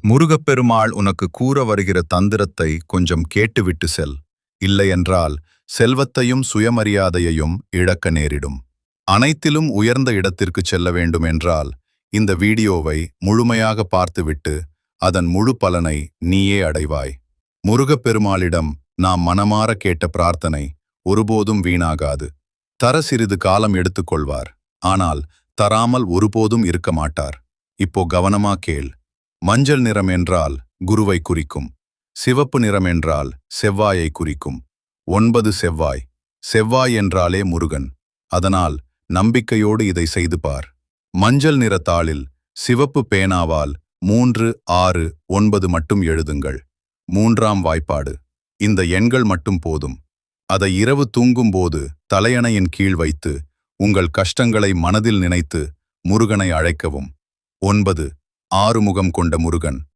முருகப்பெருமாள் உனக்கு கூற வருகிற தந்திரத்தை கொஞ்சம் கேட்டுவிட்டு செல். இல்லையென்றால் செல்வத்தையும் சுயமரியாதையையும் இழக்க நேரிடும். அனைத்திலும் உயர்ந்த இடத்திற்குச் செல்ல வேண்டும் என்றால் இந்த வீடியோவை முழுமையாக பார்த்துவிட்டு அதன் முழு பலனை நீயே அடைவாய். முருகப்பெருமாளிடம் நாம் மனமாற கேட்ட பிரார்த்தனை ஒருபோதும் வீணாகாது. தர சிறிது காலம் எடுத்துக்கொள்வார், ஆனால் தராமல் ஒருபோதும் இருக்க மாட்டார். இப்போ கவனமா கேள். மஞ்சள் நிறம் என்றால் குருவை குறிக்கும். சிவப்பு நிறம் என்றால் செவ்வாயை குறிக்கும். 9 செவ்வாய். செவ்வாய் என்றாலே முருகன். அதனால் நம்பிக்கையோடு இதை செய்து பார். மஞ்சள் நிற தாளில் சிவப்பு பேனாவால் 3, 6, 9 மட்டும் எழுதுங்கள். 3ஆம் வாய்ப்பாடு. இந்த எண்கள் மட்டும் போதும். அதை இரவு தூங்கும்போது தலையணையின் கீழ் வைத்து உங்கள் கஷ்டங்களை மனதில் நினைத்து முருகனை அழைக்கவும். 9 ஆறுமுகம் கொண்ட முருகன்.